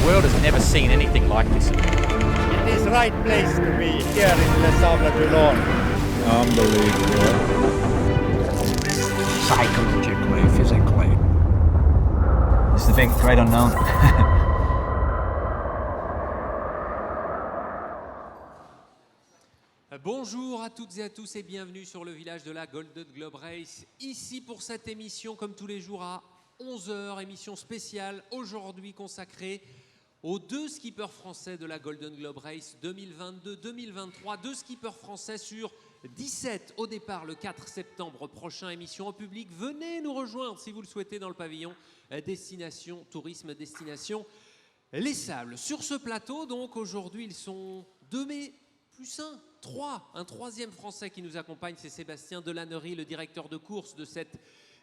world has never seen anything like this. It is right place to be here in Les Sables d'Olonne. Unbelievable. Psychologically, physically. It's the big, great unknown. Bonjour à toutes et à tous et bienvenue sur le village de la Golden Globe Race. Ici pour cette émission, comme tous les jours à 11h, émission spéciale aujourd'hui consacrée aux deux skippers français de la Golden Globe Race 2022-2023. Deux skippers français sur 17 au départ le 4 septembre prochain. Émission en public. Venez nous rejoindre si vous le souhaitez dans le pavillon Destination Tourisme, Destination Les Sables. Sur ce plateau, donc aujourd'hui, ils sont deux, mais plus un troisième Français qui nous accompagne, c'est Sébastien Delannery, le directeur de course de cette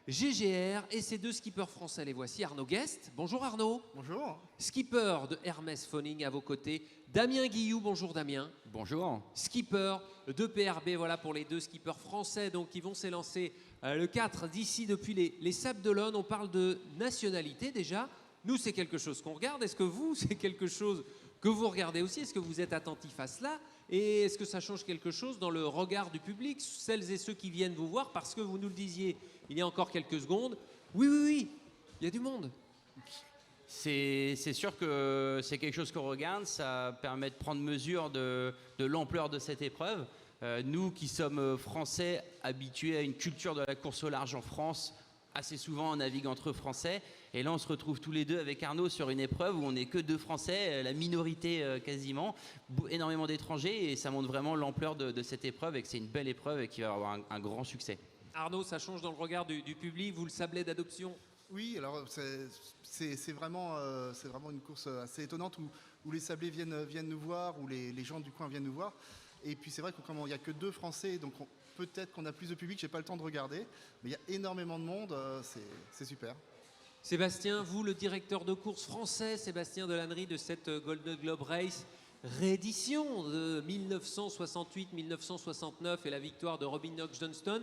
GGR, et ces deux skippers français, les voici. Arnaud Guest, bonjour Arnaud. Bonjour. Skipper de Hermès Phoning à vos côtés. Damien Guilloux, bonjour Damien. Bonjour. Skipper de PRB, voilà pour les deux skippers français donc, qui vont s'élancer le 4 d'ici depuis les Sables d'Olonne. On parle de nationalité déjà. Nous, c'est quelque chose qu'on regarde. Est-ce que vous, c'est quelque chose que vous regardez aussi? Est-ce que vous êtes attentif à cela? Et est-ce que ça change quelque chose dans le regard du public, celles et ceux qui viennent vous voir? Parce que vous nous le disiez il y a encore quelques secondes. Oui, il y a du monde. C'est sûr que c'est quelque chose qu'on regarde, ça permet de prendre mesure de l'ampleur de cette épreuve. Nous qui sommes français, habitués à une culture de la course au large en France, assez souvent on navigue entre français, et là on se retrouve tous les deux avec Arnaud sur une épreuve où on n'est que deux français, la minorité quasiment, énormément d'étrangers, et ça montre vraiment l'ampleur de cette épreuve et que c'est une belle épreuve et qui va avoir un grand succès. Arnaud, ça change dans le regard du public, vous le sablez d'adoption? Oui, alors c'est vraiment une course assez étonnante où les sablés viennent nous voir, où les gens du coin viennent nous voir. Et puis c'est vrai qu'il n'y a que deux Français, donc peut-être qu'on a plus de public, j'ai pas le temps de regarder, mais il y a énormément de monde, c'est super. Sébastien, vous le directeur de course français, Sébastien Delannery de cette Golden Globe Race, réédition de 1968-1969 et la victoire de Robin Knox-Johnston,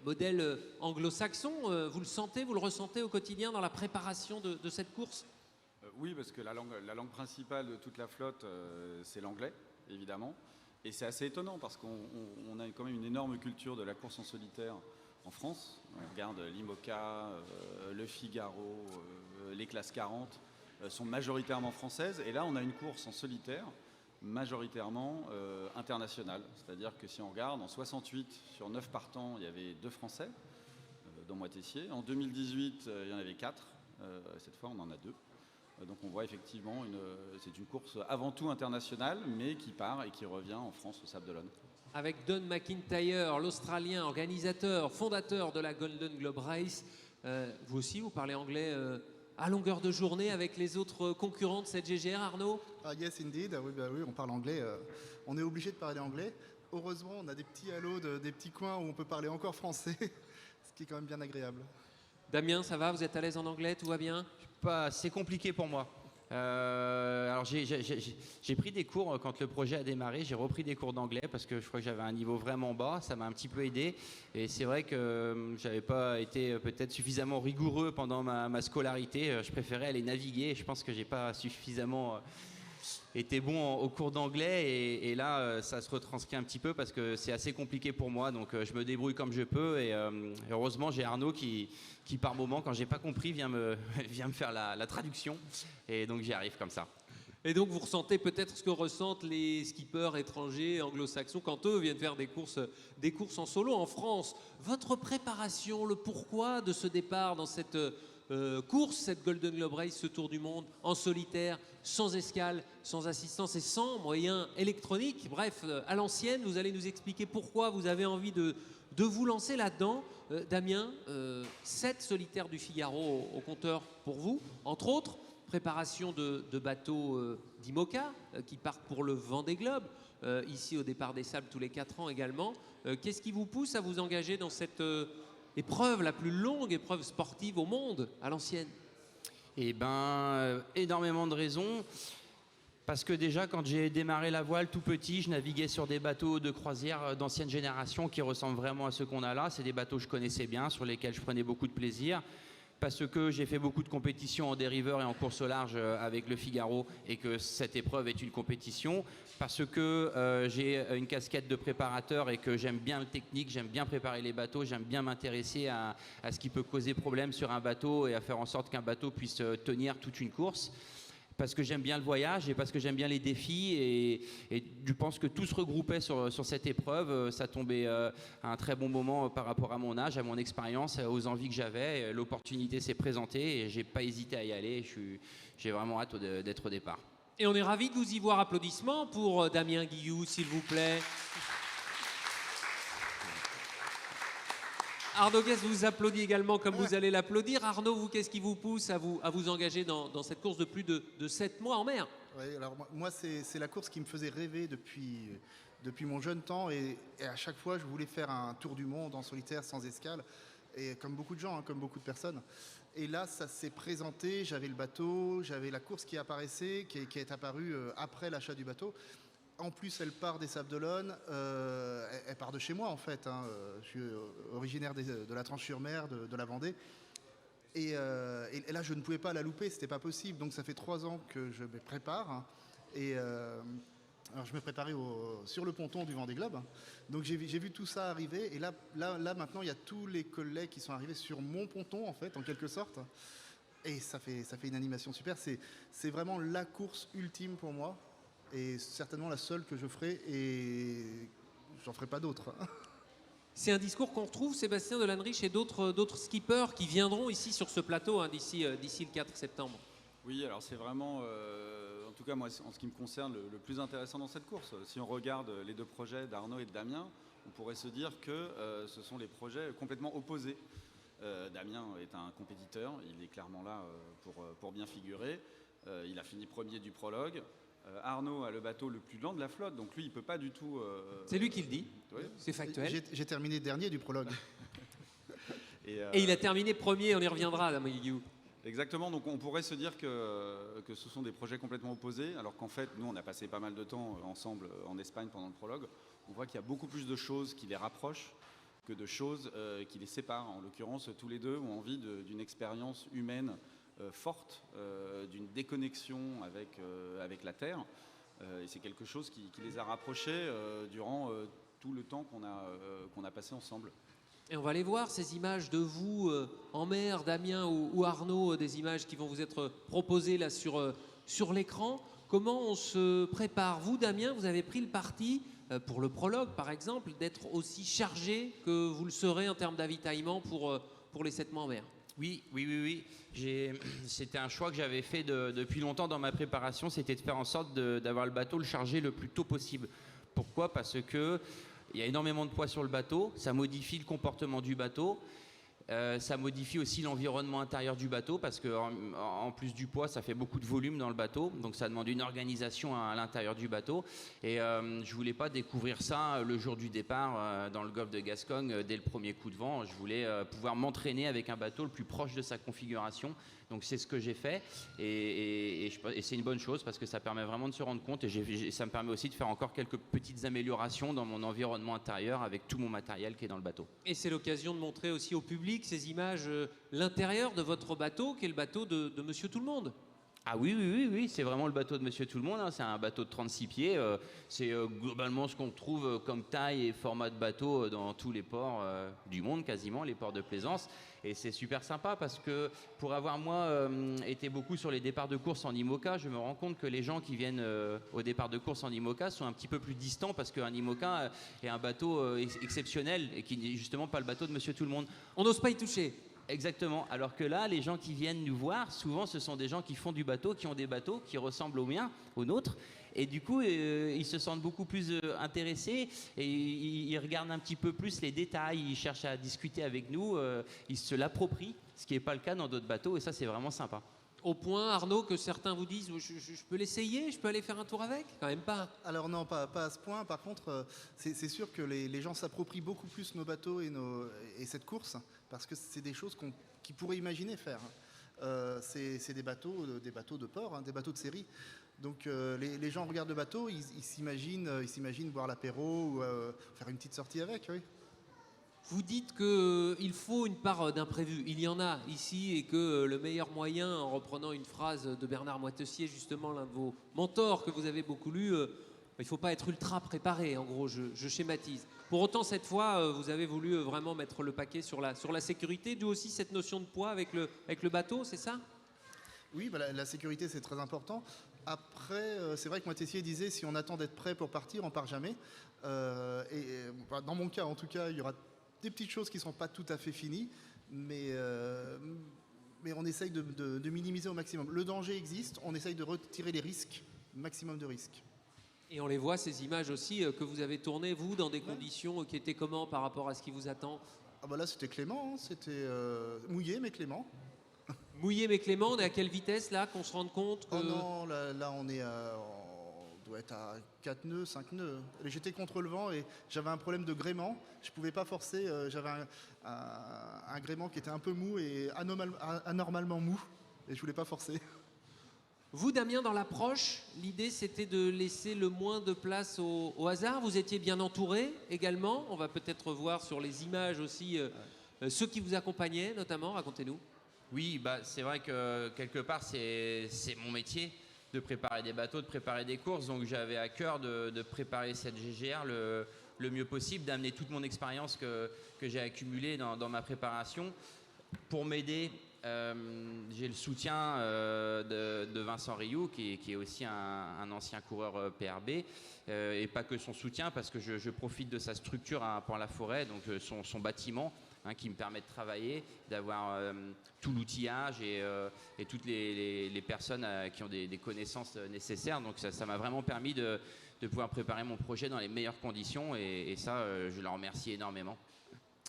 modèle anglo-saxon, vous le sentez, vous le ressentez au quotidien dans la préparation de cette course? Oui, parce que la langue principale de toute la flotte, c'est l'anglais, évidemment. Et c'est assez étonnant parce qu'on a quand même une énorme culture de la course en solitaire en France. On regarde l'IMOCA, le Figaro, les classes 40 sont majoritairement françaises. Et là, on a une course en solitaire majoritairement internationale. C'est-à-dire que si on regarde, en 68, sur 9 partants, il y avait 2 Français, dont moi Tessier. En 2018, il y en avait 4. Cette fois, on en a 2. Donc on voit effectivement, c'est une course avant tout internationale, mais qui part et qui revient en France au Sables d'Olonne. Avec Don McIntyre, l'Australien, organisateur, fondateur de la Golden Globe Race. Vous aussi, vous parlez anglais à longueur de journée avec les autres concurrents de cette GGR, Arnaud? Yes, indeed. Oui, on parle anglais. On est obligé de parler anglais. Heureusement, on a des petits halos, des petits coins où on peut parler encore français, ce qui est quand même bien agréable. Damien, ça va? Vous êtes à l'aise en anglais? Tout va bien? C'est compliqué pour moi. Alors j'ai pris des cours quand le projet a démarré, j'ai repris des cours d'anglais parce que je crois que j'avais un niveau vraiment bas, ça m'a un petit peu aidé et c'est vrai que j'avais pas été peut-être suffisamment rigoureux pendant ma scolarité, je préférais aller naviguer, je pense que j'ai pas suffisamment été bon au cours d'anglais et là ça se retranscrit un petit peu parce que c'est assez compliqué pour moi, donc je me débrouille comme je peux et heureusement j'ai Arnaud qui par moment quand j'ai pas compris vient me faire la traduction et donc j'y arrive comme ça. Et donc vous ressentez peut-être ce que ressentent les skippers étrangers anglo-saxons quand eux viennent faire des courses en solo en France. Votre préparation, le pourquoi de ce départ dans cette course, cette Golden Globe Race, ce tour du monde en solitaire, sans escale, sans assistance et sans moyens électroniques, bref, à l'ancienne, vous allez nous expliquer pourquoi vous avez envie de vous lancer là-dedans. Damien, 7 solitaires du Figaro au compteur pour vous, entre autres, préparation de bateaux d'IMOCA qui partent pour le Vendée Globe, ici au départ des Sables tous les 4 ans également. Qu'est-ce qui vous pousse à vous engager dans cette épreuve, la plus longue épreuve sportive au monde, à l'ancienne? Eh bien, énormément de raisons. Parce que déjà, quand j'ai démarré la voile tout petit, je naviguais sur des bateaux de croisière d'ancienne génération qui ressemblent vraiment à ceux qu'on a là. C'est des bateaux que je connaissais bien, sur lesquels je prenais beaucoup de plaisir. parce que j'ai fait beaucoup de compétitions en dériveur et en course au large avec le Figaro et que cette épreuve est une compétition, parce que j'ai une casquette de préparateur et que j'aime bien le technique, j'aime bien préparer les bateaux, j'aime bien m'intéresser à ce qui peut causer problème sur un bateau et à faire en sorte qu'un bateau puisse tenir toute une course. Parce que j'aime bien le voyage et parce que j'aime bien les défis et je pense que tout se regroupait sur cette épreuve. Ça tombait à un très bon moment par rapport à mon âge, à mon expérience, aux envies que j'avais. L'opportunité s'est présentée et j'ai pas hésité à y aller. J'ai vraiment hâte d'être au départ. Et on est ravis de vous y voir. Applaudissements pour Damien Guillou, s'il vous plaît. Arnaud Guest vous applaudit également comme vous allez l'applaudir. Arnaud, vous, qu'est-ce qui vous pousse à vous engager dans cette course de plus de 7 mois en mer? Oui, alors moi c'est la course qui me faisait rêver depuis mon jeune temps et à chaque fois je voulais faire un tour du monde en solitaire sans escale et comme beaucoup de gens, hein, comme beaucoup de personnes. Et là ça s'est présenté, j'avais le bateau, j'avais la course qui apparaissait, qui est apparue après l'achat du bateau. En plus, elle part des Sables d'Olonne, elle part de chez moi en fait. Hein. Je suis originaire de la Tranche-sur-Mer, de la Vendée. Et là, je ne pouvais pas la louper, c'était pas possible. Donc ça fait 3 ans que je me prépare. Hein. Alors je me préparais sur le ponton du Vendée Globe. Donc j'ai vu tout ça arriver. Et là maintenant, il y a tous les collègues qui sont arrivés sur mon ponton en fait, en quelque sorte. Et ça fait une animation super. C'est vraiment la course ultime pour moi. Et certainement la seule que je ferai et j'en ferai pas d'autres. C'est un discours qu'on retrouve, Sébastien Delanriche et d'autres skippers qui viendront ici sur ce plateau hein, d'ici le 4 septembre. Oui, alors c'est vraiment, en tout cas moi, en ce qui me concerne, le plus intéressant dans cette course. Si on regarde les 2 projets d'Arnaud et de Damien, on pourrait se dire que ce sont des projets complètement opposés. Damien est un compétiteur, il est clairement là pour bien figurer. Il a fini premier du prologue. Arnaud a le bateau le plus lent de la flotte, donc lui il peut pas du tout... C'est lui qui le dit, oui. C'est factuel. J'ai terminé dernier du prologue. Et il a terminé premier, on y reviendra, Damien Guillou. Exactement, donc on pourrait se dire que ce sont des projets complètement opposés, alors qu'en fait nous on a passé pas mal de temps ensemble en Espagne pendant le prologue. On voit qu'il y a beaucoup plus de choses qui les rapprochent que de choses qui les séparent. En l'occurrence, tous les deux ont envie d'une expérience humaine forte, d'une déconnexion avec la Terre. Et c'est quelque chose qui les a rapprochés durant tout le temps qu'on a passé ensemble. Et on va aller voir ces images de vous en mer, Damien ou Arnaud, des images qui vont vous être proposées là sur l'écran. Comment on se prépare? Vous, Damien, vous avez pris le parti, pour le prologue par exemple, d'être aussi chargé que vous le serez en termes d'avitaillement pour les 7 mois en mer. Oui. C'était un choix que j'avais fait depuis longtemps dans ma préparation, c'était de faire en sorte d'avoir le bateau le chargé le plus tôt possible. Pourquoi? Parce que il y a énormément de poids sur le bateau, ça modifie le comportement du bateau. Ça modifie aussi l'environnement intérieur du bateau parce qu'en plus du poids, ça fait beaucoup de volume dans le bateau. Donc ça demande une organisation à l'intérieur du bateau. Et je voulais pas découvrir ça le jour du départ dans le golfe de Gascogne dès le premier coup de vent. Je voulais pouvoir m'entraîner avec un bateau le plus proche de sa configuration. Donc c'est ce que j'ai fait et c'est une bonne chose parce que ça permet vraiment de se rendre compte et ça me permet aussi de faire encore quelques petites améliorations dans mon environnement intérieur avec tout mon matériel qui est dans le bateau. Et c'est l'occasion de montrer aussi au public ces images, l'intérieur de votre bateau qui est le bateau de Monsieur Tout-le-Monde. Ah oui, c'est vraiment le bateau de Monsieur Tout-le-Monde, hein. C'est un bateau de 36 pieds, c'est globalement ce qu'on trouve comme taille et format de bateau dans tous les ports du monde, quasiment, les ports de plaisance. Et c'est super sympa parce que pour avoir moi été beaucoup sur les départs de course en IMOCA, je me rends compte que les gens qui viennent au départ de course en IMOCA sont un petit peu plus distants parce qu'un IMOCA est un bateau exceptionnel et qui n'est justement pas le bateau de Monsieur Tout-le-Monde. On n'ose pas y toucher. Exactement. Alors que là, les gens qui viennent nous voir, souvent, ce sont des gens qui font du bateau, qui ont des bateaux qui ressemblent aux miens, aux nôtres. Et du coup, ils se sentent beaucoup plus intéressés et ils regardent un petit peu plus les détails. Ils cherchent à discuter avec nous. Ils se l'approprient, ce qui n'est pas le cas dans d'autres bateaux. Et ça, c'est vraiment sympa. Au point, Arnaud, que certains vous disent je peux l'essayer, je peux aller faire un tour avec? Quand même pas. Alors non, pas à ce point. Par contre, c'est sûr que les gens s'approprient beaucoup plus nos bateaux et cette course parce que c'est des choses qu'ils pourraient imaginer faire. C'est des bateaux de port, hein, des bateaux de série. Donc les gens regardent le bateau, ils s'imaginent boire l'apéro ou faire une petite sortie avec. Oui. Vous dites qu'il faut une part d'imprévu. Il y en a ici et que le meilleur moyen, en reprenant une phrase de Bernard Moitessier, justement l'un de vos mentors que vous avez beaucoup lu, il ne faut pas être ultra préparé, en gros, je schématise. Pour autant, cette fois, vous avez voulu vraiment mettre le paquet sur la sécurité, d'où aussi cette notion de poids avec le bateau, c'est ça? Oui, bah, la sécurité, c'est très important. Après, c'est vrai que Moitessier disait, si on attend d'être prêt pour partir, on part jamais. Bah, dans mon cas, en tout cas, il y aura des petites choses qui ne sont pas tout à fait finies, mais on essaye de minimiser au maximum. Le danger existe, on essaye de retirer les risques, maximum de risques. Et on les voit, ces images aussi, que vous avez tournées, vous, dans des conditions qui étaient comment par rapport à ce qui vous attend? Ah bah là, c'était clément, hein, c'était mouillé, mais clément. Mouillé mais clément, on est à quelle vitesse là, qu'on se rende compte que... Oh non, là on doit être à 4 nœuds, 5 nœuds. J'étais contre le vent et j'avais un problème de gréement. Je ne pouvais pas forcer, j'avais un gréement qui était un peu mou et anormalement mou. Et je ne voulais pas forcer. Vous, Damien, dans l'approche, l'idée c'était de laisser le moins de place au hasard. Vous étiez bien entouré également. On va peut-être voir sur les images aussi ceux qui vous accompagnaient, notamment. Racontez-nous. Oui, bah, c'est vrai que quelque part, c'est mon métier de préparer des bateaux, de préparer des courses. Donc j'avais à cœur de préparer cette GGR le mieux possible, d'amener toute mon expérience que j'ai accumulée dans ma préparation. Pour m'aider, j'ai le soutien de Vincent Rioux, qui est aussi un ancien coureur PRB, et pas que son soutien, parce que je profite de sa structure à Port-la-Forêt, donc son bâtiment, qui me permet de travailler, d'avoir tout l'outillage et toutes les personnes qui ont des connaissances nécessaires. Donc ça m'a vraiment permis de pouvoir préparer mon projet dans les meilleures conditions, et ça, je leur remercie énormément.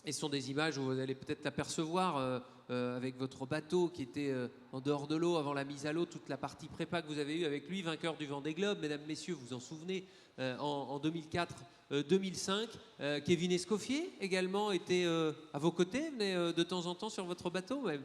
Et ce sont des images où vous allez peut-être l'apercevoir avec votre bateau qui était en dehors de l'eau avant la mise à l'eau, toute la partie prépa que vous avez eue avec lui, vainqueur du Vendée Globe, mesdames, messieurs, vous en souvenez, en 2004-2005. Kevin Escoffier également était à vos côtés, venait de temps en temps sur votre bateau même.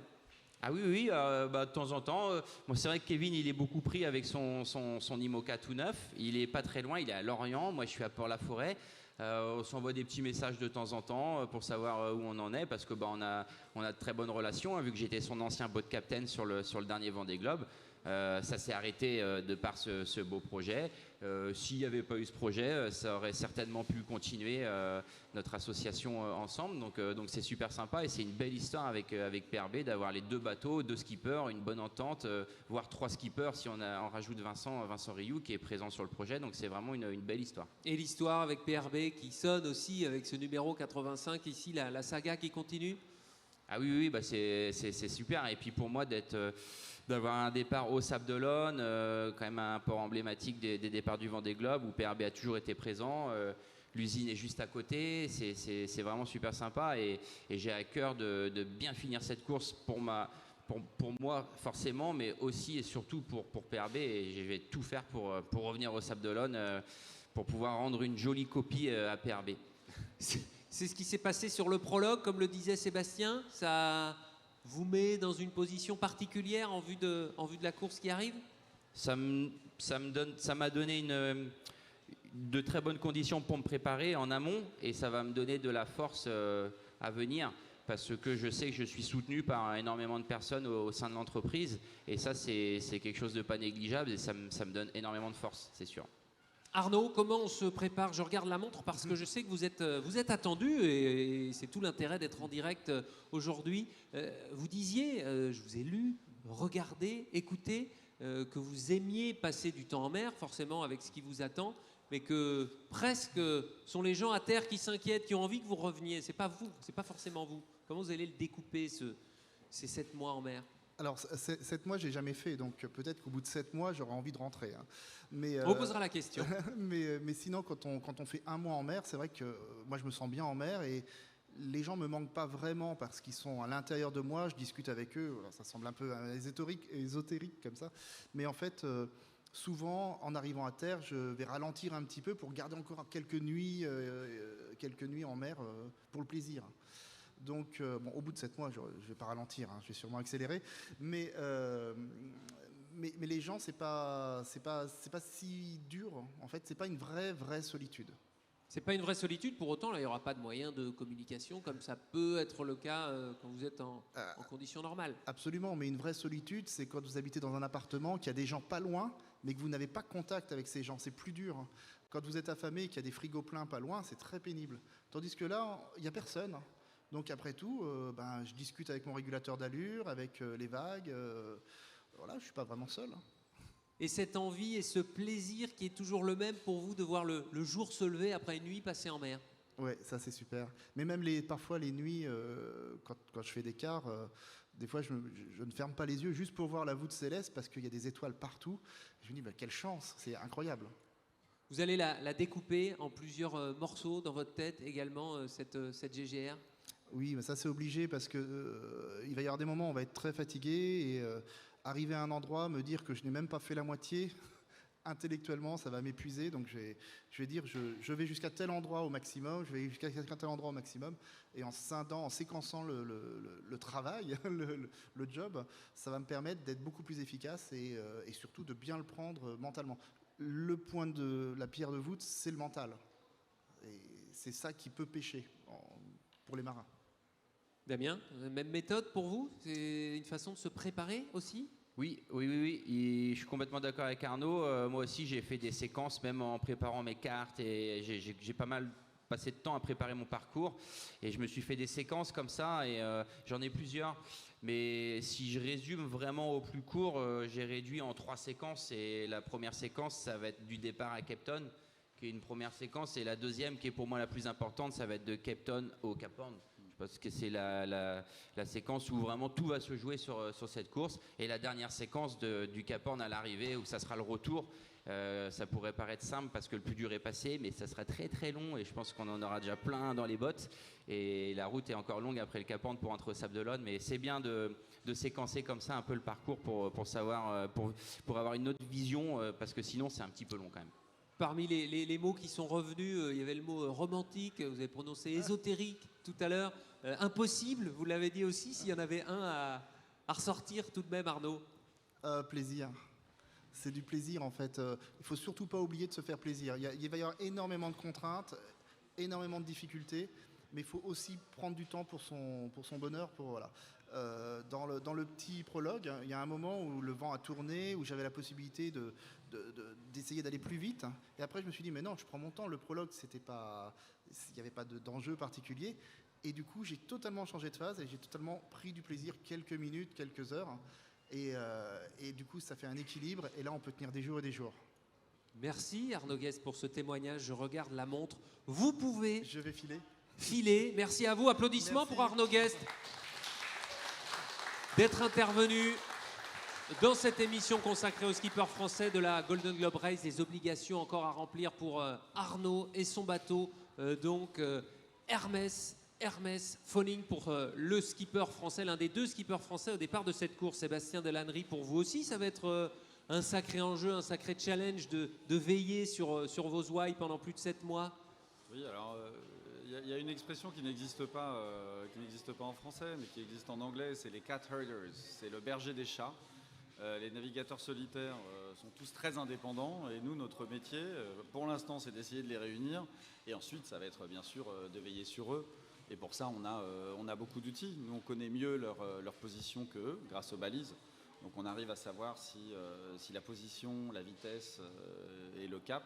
Ah oui, de temps en temps. Moi, c'est vrai que Kevin, il est beaucoup pris avec son IMOCA tout neuf. Il est pas très loin, il est à Lorient. Moi, je suis à Port-la-Forêt. On s'envoie des petits messages de temps en temps pour savoir où on en est, parce que on a de très bonnes relations, vu que j'étais son ancien boat captain sur le dernier Vendée Globe. Ça s'est arrêté de par ce beau projet. S'il n'y avait pas eu ce projet, ça aurait certainement pu continuer notre association ensemble. Donc c'est super sympa, et c'est une belle histoire avec PRB d'avoir les deux bateaux, deux skippers, une bonne entente, voire trois skippers si on rajoute Vincent Rioux qui est présent sur le projet. Donc c'est vraiment une belle histoire. Et l'histoire avec PRB qui sonne aussi avec ce numéro 85 ici, la saga qui continue. Ah oui, c'est super. Et puis pour moi d'avoir un départ au Sable d'Olonne, quand même un port emblématique des départs du Vendée Globe, où PRB a toujours été présent. L'usine est juste à côté, c'est vraiment super sympa, et j'ai à cœur de bien finir cette course pour moi forcément, mais aussi et surtout pour PRB, et je vais tout faire pour revenir au Sable d'Olonne, pour pouvoir rendre une jolie copie à PRB. C'est ce qui s'est passé sur le prologue, comme le disait Sébastien. Ça vous met dans une position particulière en vue de la course qui arrive? Ça m'a donné de très bonnes conditions pour me préparer en amont, et ça va me donner de la force à venir, parce que je sais que je suis soutenu par énormément de personnes au sein de l'entreprise, et ça c'est quelque chose de pas négligeable, et ça me donne énormément de force, c'est sûr. Arnaud, comment on se prépare? Je regarde la montre parce que je sais que vous êtes attendu, et c'est tout l'intérêt d'être en direct aujourd'hui. Vous disiez, je vous ai lu, regardé, écouté, que vous aimiez passer du temps en mer, forcément avec ce qui vous attend, mais que presque sont les gens à terre qui s'inquiètent, qui ont envie que vous reveniez. C'est pas vous, c'est pas forcément vous. Comment vous allez le découper, ces 7 mois en mer? Alors, 7 mois, j'ai jamais fait, donc peut-être qu'au bout de 7 mois, j'aurai envie de rentrer. Hein. Mais, on posera la question. mais sinon, quand on fait 1 mois en mer, c'est vrai que moi, je me sens bien en mer, et les gens me manquent pas vraiment parce qu'ils sont à l'intérieur de moi. Je discute avec eux. Alors, ça semble un peu ésotérique comme ça, mais en fait, souvent, en arrivant à terre, je vais ralentir un petit peu pour garder encore quelques nuits en mer pour le plaisir. Donc, au bout de 7 mois, je ne vais pas ralentir, hein, je vais sûrement accélérer. Mais les gens, c'est pas si dur. En fait, c'est pas une vraie solitude. C'est pas une vraie solitude, pour autant, là, il n'y aura pas de moyen de communication comme ça peut être le cas quand vous êtes en conditions normales. Absolument, mais une vraie solitude, c'est quand vous habitez dans un appartement, qu'il y a des gens pas loin, mais que vous n'avez pas contact avec ces gens. C'est plus dur. Quand vous êtes affamé et qu'il y a des frigos pleins pas loin, c'est très pénible. Tandis que là, il n'y a personne. Donc après tout, je discute avec mon régulateur d'allure, avec les vagues. Voilà, je ne suis pas vraiment seul. Et cette envie et ce plaisir qui est toujours le même pour vous de voir le jour se lever après une nuit passée en mer. Ouais, ça c'est super. Mais même parfois les nuits, quand je fais des quarts, des fois je ne ferme pas les yeux juste pour voir la voûte céleste parce qu'il y a des étoiles partout. Je me dis, quelle chance, c'est incroyable. Vous allez la découper en plusieurs morceaux dans votre tête également, cette GGR? Oui, mais ça c'est obligé parce que il va y avoir des moments où on va être très fatigué et arriver à un endroit, me dire que je n'ai même pas fait la moitié, intellectuellement ça va m'épuiser, donc je vais dire je vais jusqu'à tel endroit au maximum, je vais jusqu'à tel endroit au maximum, et en scindant, en séquençant le travail, le job, ça va me permettre d'être beaucoup plus efficace et surtout de bien le prendre mentalement. Le point de la pierre de voûte, c'est le mental. Et c'est ça qui peut pêcher pour les marins. Damien, même méthode pour vous? C'est une façon de se préparer aussi? Oui. Et je suis complètement d'accord avec Arnaud. Moi aussi, j'ai fait des séquences, même en préparant mes cartes, et j'ai pas mal passé de temps à préparer mon parcours. Et je me suis fait des séquences comme ça, et j'en ai plusieurs. Mais si je résume vraiment au plus court, j'ai réduit en 3 séquences. Et la première séquence, ça va être du départ à Cape Town, qui est une première séquence. Et la deuxième, qui est pour moi la plus importante, ça va être de Cape Town au Cap Horn. Parce que c'est la séquence où vraiment tout va se jouer sur cette course. Et la dernière séquence du Cap Horn à l'arrivée, où ça sera le retour. Ça pourrait paraître simple parce que le plus dur est passé, mais ça sera très très long et je pense qu'on en aura déjà plein dans les bottes. Et la route est encore longue après le Cap Horn pour entrer au Sable d'Olonne, mais c'est bien de séquencer comme ça un peu le parcours pour savoir, pour avoir une autre vision, parce que sinon c'est un petit peu long quand même. Parmi les mots qui sont revenus, il y avait le mot romantique, vous avez prononcé ésotérique tout à l'heure, impossible, vous l'avez dit aussi, s'il y en avait un à ressortir tout de même, Arnaud. Plaisir. C'est du plaisir en fait. Il faut surtout pas oublier de se faire plaisir. Il va y avoir énormément de contraintes, énormément de difficultés, mais il faut aussi prendre du temps pour son bonheur. Voilà. Dans le petit prologue, il y a un moment où le vent a tourné, où j'avais la possibilité d'essayer d'aller plus vite. Et après, je me suis dit, mais non, je prends mon temps. Le prologue, il n'y avait pas d'enjeu particulier. Et du coup, j'ai totalement changé de phase et j'ai totalement pris du plaisir quelques minutes, quelques heures. Et du coup, ça fait un équilibre. Et là, on peut tenir des jours et des jours. Merci Arnaud Guest pour ce témoignage. Je regarde la montre. Vous pouvez... Je vais filer. Merci à vous. Applaudissements. Merci pour Arnaud Guest d'être intervenu dans cette émission consacrée aux skippers français de la Golden Globe Race. Des obligations encore à remplir pour Arnaud et son bateau. Hermès Phoning pour le skipper français, l'un des 2 skippers français au départ de cette course. Sébastien Delannery, pour vous aussi, ça va être un sacré enjeu, un sacré challenge de veiller sur vos ouailles pendant plus de 7 mois. Oui, alors il y a une expression qui n'existe pas en français, mais qui existe en anglais, c'est les cat herders, c'est le berger des chats. Les navigateurs solitaires sont tous très indépendants et nous, notre métier, pour l'instant, c'est d'essayer de les réunir et ensuite, ça va être bien sûr de veiller sur eux. Et pour ça, on a beaucoup d'outils. Nous, on connaît mieux leur position qu'eux, grâce aux balises. Donc on arrive à savoir si la position, la vitesse et le cap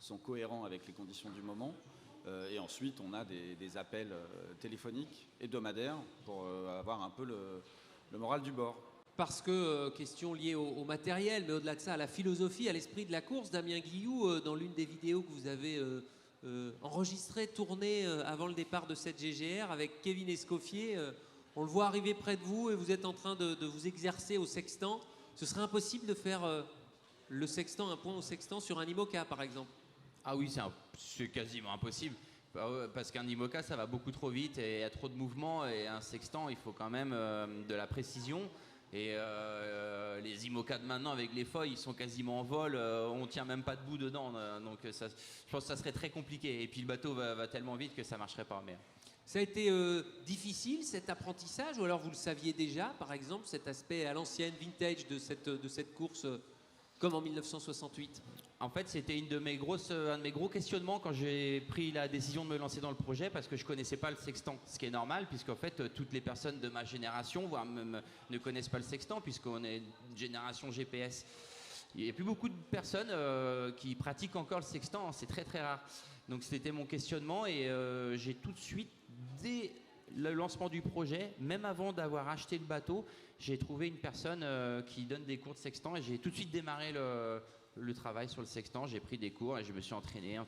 sont cohérents avec les conditions du moment. Et ensuite, on a des appels téléphoniques hebdomadaires pour avoir un peu le moral du bord. Parce que, question liée au matériel, mais au-delà de ça, à la philosophie, à l'esprit de la course, Damien Guilloux, dans l'une des vidéos que vous avez enregistrées, tournées avant le départ de cette GGR avec Kevin Escoffier, on le voit arriver près de vous et vous êtes en train de vous exercer au sextant. Ce serait impossible de faire le sextant, un point au sextant sur un IMOCA, par exemple? Ah oui, c'est quasiment impossible. Parce qu'un IMOCA, ça va beaucoup trop vite et il y a trop de mouvements. Et un sextant, il faut quand même de la précision. Et les IMOCA de maintenant, avec les feuilles, ils sont quasiment en vol. On ne tient même pas debout dedans. Donc je pense que ça serait très compliqué. Et puis le bateau va tellement vite que ça ne marcherait pas. Mais... Ça a été difficile, cet apprentissage? Ou alors vous le saviez déjà, par exemple, cet aspect à l'ancienne, vintage de cette course comme en 1968. En fait, c'était un de mes gros questionnements quand j'ai pris la décision de me lancer dans le projet, parce que je connaissais pas le sextant, ce qui est normal, puisqu'en fait, toutes les personnes de ma génération, voire même, ne connaissent pas le sextant, puisqu'on est une génération GPS. Il n'y a plus beaucoup de personnes qui pratiquent encore le sextant, c'est très très rare. Donc c'était mon questionnement, et j'ai tout de suite, dès le lancement du projet, même avant d'avoir acheté le bateau, j'ai trouvé une personne qui donne des cours de sextant, et j'ai tout de suite démarré le travail sur le sextant. J'ai pris des cours et je me suis entraîné.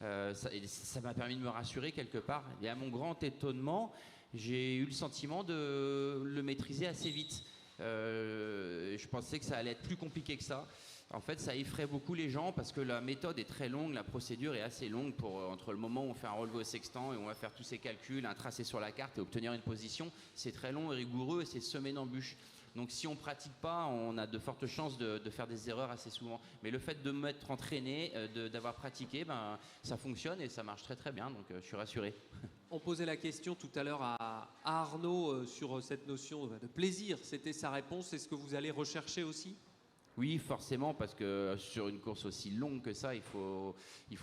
Ça m'a permis de me rassurer quelque part. Et à mon grand étonnement, j'ai eu le sentiment de le maîtriser assez vite. Je pensais que ça allait être plus compliqué que ça. En fait, ça effraie beaucoup les gens parce que la méthode est très longue, la procédure est assez longue entre le moment où on fait un relevé au sextant et on va faire tous ces calculs, un tracé sur la carte et obtenir une position. C'est très long et rigoureux et c'est semé d'embûches. Donc si on ne pratique pas, on a de fortes chances de faire des erreurs assez souvent. Mais le fait de m'être entraîné, d'avoir pratiqué, ça fonctionne et ça marche très très bien, donc je suis rassuré. On posait la question tout à l'heure à Arnaud sur cette notion de plaisir. C'était sa réponse. Est-ce que vous allez rechercher aussi ? Oui, forcément, parce que sur une course aussi longue que ça, il faut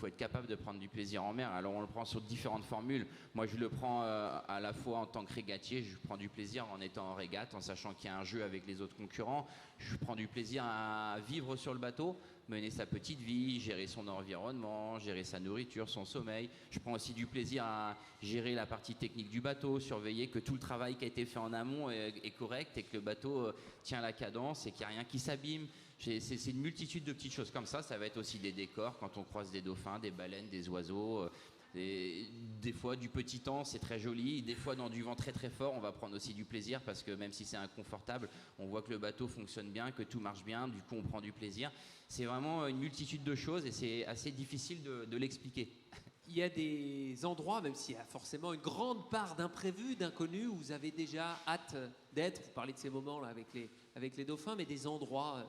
être capable de prendre du plaisir en mer. Alors on le prend sur différentes formules. Moi, je le prends à la fois en tant que régatier, je prends du plaisir en étant en régate, en sachant qu'il y a un jeu avec les autres concurrents. Je prends du plaisir à vivre sur le bateau, mener sa petite vie, gérer son environnement, gérer sa nourriture, son sommeil. Je prends aussi du plaisir à gérer la partie technique du bateau, surveiller que tout le travail qui a été fait en amont est correct et que le bateau tient la cadence et qu'il n'y a rien qui s'abîme. C'est une multitude de petites choses comme ça. Ça va être aussi des décors quand on croise des dauphins, des baleines, des oiseaux. Des fois du petit temps, c'est très joli. Des fois dans du vent très très fort, on va prendre aussi du plaisir parce que même si c'est inconfortable, on voit que le bateau fonctionne bien, que tout marche bien. Du coup, on prend du plaisir. C'est vraiment une multitude de choses et c'est assez difficile de l'expliquer. Il y a des endroits, même s'il y a forcément une grande part d'imprévu, d'inconnu, où vous avez déjà hâte d'être. Vous parlez de ces moments-là avec les dauphins, mais des endroits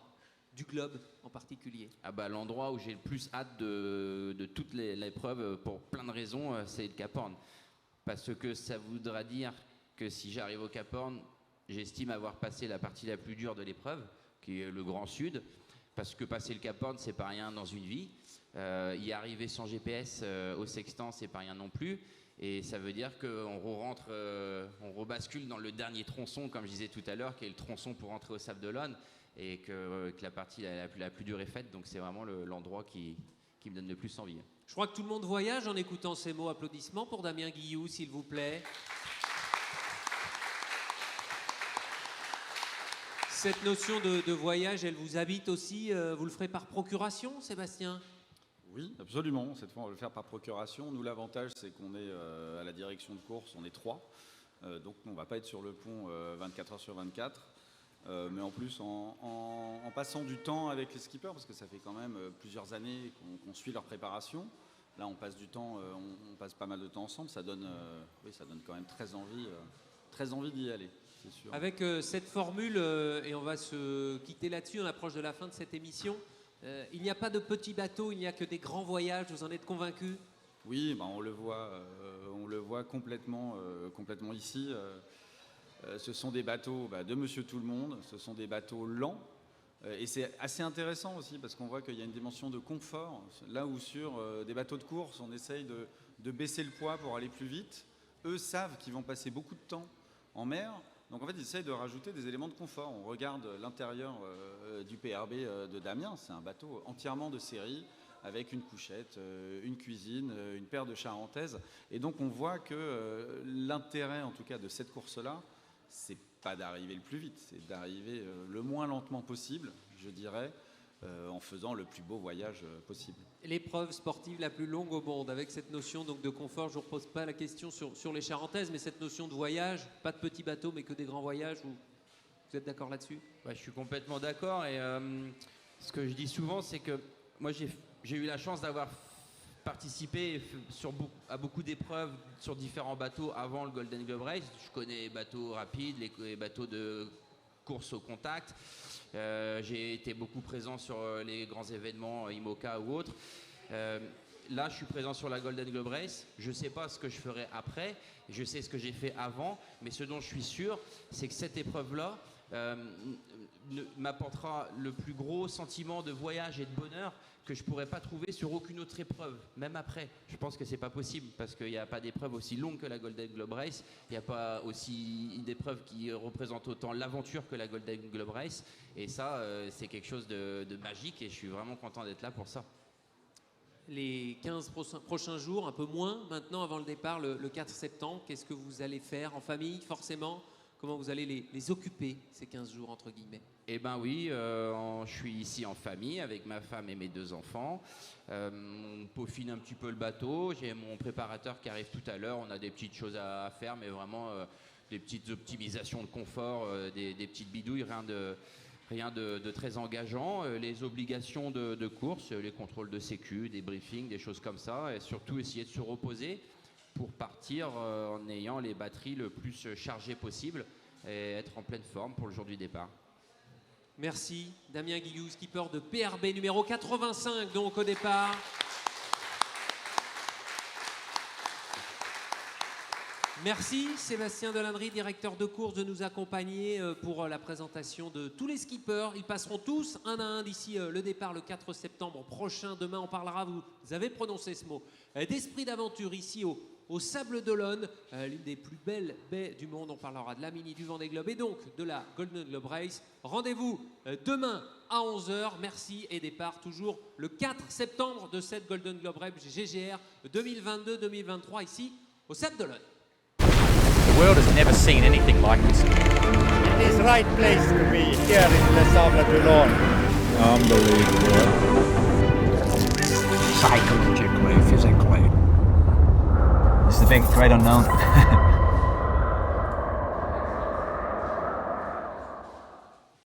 du globe en particulier. L'endroit où j'ai le plus hâte de toute l'épreuve, pour plein de raisons, c'est le Cap Horn. Parce que ça voudra dire que si j'arrive au Cap Horn, j'estime avoir passé la partie la plus dure de l'épreuve, qui est le Grand Sud. Parce que passer le Cap Horn, c'est pas rien dans une vie. Y arriver sans GPS au sextant, c'est pas rien non plus. Et ça veut dire qu'on on rebascule dans le dernier tronçon, comme je disais tout à l'heure, qui est le tronçon pour rentrer au Sable d'Olonne, et que la partie la plus dure est faite. Donc c'est vraiment l'endroit qui me donne le plus envie. Je crois que tout le monde voyage en écoutant ces mots. Applaudissements pour Damien Guillou, s'il vous plaît. Cette notion de voyage, elle vous habite aussi. Vous le ferez par procuration, Sébastien ? Oui, absolument. Cette fois, on va le faire par procuration. Nous, l'avantage, c'est qu'on est à la direction de course, on est 3. Donc, on ne va pas être sur le pont 24 heures sur 24. Mais en plus, en passant du temps avec les skippers, parce que ça fait quand même plusieurs années qu'on suit leur préparation. Là, on passe du temps, on passe pas mal de temps ensemble. Ça donne quand même très envie d'y aller. Sûr. Avec cette formule, et on va se quitter là-dessus, on approche de la fin de cette émission, il n'y a pas de petits bateaux, il n'y a que des grands voyages, vous en êtes convaincus ? Oui, on le voit complètement ici. Ce sont des bateaux de Monsieur Tout-le-Monde, ce sont des bateaux lents, et c'est assez intéressant aussi parce qu'on voit qu'il y a une dimension de confort, là où sur des bateaux de course, on essaye de baisser le poids pour aller plus vite. Eux savent qu'ils vont passer beaucoup de temps en mer. Donc en fait, ils essayent de rajouter des éléments de confort. On regarde l'intérieur du PRB de Damien, c'est un bateau entièrement de série, avec une couchette, une cuisine, une paire de charentaises. Et donc on voit que l'intérêt, en tout cas, de cette course-là, c'est pas d'arriver le plus vite, c'est d'arriver le moins lentement possible, je dirais, en faisant le plus beau voyage possible. L'épreuve sportive la plus longue au monde, avec cette notion donc de confort, je ne vous repose pas la question sur les Charentaises, mais cette notion de voyage, pas de petits bateaux, mais que des grands voyages, vous êtes d'accord là-dessus ? Je suis complètement d'accord, et ce que je dis souvent, c'est que moi j'ai eu la chance d'avoir participé à beaucoup d'épreuves sur différents bateaux avant le Golden Globe Race. Je connais les bateaux rapides, les bateaux de course au contact. J'ai été beaucoup présent sur les grands événements IMOCA ou autres. Là, je suis présent sur la Golden Globe Race. Je ne sais pas ce que je ferai après. Je sais ce que j'ai fait avant. Mais ce dont je suis sûr, c'est que cette épreuve-là, m'apportera le plus gros sentiment de voyage et de bonheur que je ne pourrais pas trouver sur aucune autre épreuve, même après. Je pense que c'est pas possible parce qu'il n'y a pas d'épreuve aussi longue que la Golden Globe Race. Il n'y a pas aussi d'épreuve qui représente autant l'aventure que la Golden Globe Race. Et ça, c'est quelque chose de magique et je suis vraiment content d'être là pour ça. Les 15 prochains jours, un peu moins maintenant avant le départ, le 4 septembre, qu'est-ce que vous allez faire en famille, forcément? Comment vous allez les occuper, ces 15 jours, entre guillemets? Eh bien oui, je suis ici en famille avec ma femme et mes 2 enfants. On peaufine un petit peu le bateau. J'ai mon préparateur qui arrive tout à l'heure. On a des petites choses à faire, mais vraiment des petites optimisations de confort, des petites bidouilles, rien de très engageant. Les obligations de course, les contrôles de sécu, des briefings, des choses comme ça. Et surtout essayer de se reposer pour partir en ayant les batteries le plus chargées possible et être en pleine forme pour le jour du départ. Merci Damien Guillou, skipper de PRB numéro 85 donc au départ. Merci Sébastien Delandry, directeur de course, de nous accompagner pour la présentation de tous les skippers. Ils passeront tous un à un d'ici le départ le 4 septembre prochain. Demain on parlera, vous avez prononcé ce mot, d'esprit d'aventure ici au Sable d'Olonne, l'une des plus belles baies du monde. On parlera de la Mini, du Vendée Globe et donc de la Golden Globe Race. Rendez-vous demain à 11h. Merci et départ toujours le 4 septembre de cette Golden Globe Race GGR 2022-2023 ici au Sable d'Olonne. The world has never seen anything like this. It is right place to be here in the Sable d'Olonne. Unbelievable. Psychologically, physically. It's the big, great unknown.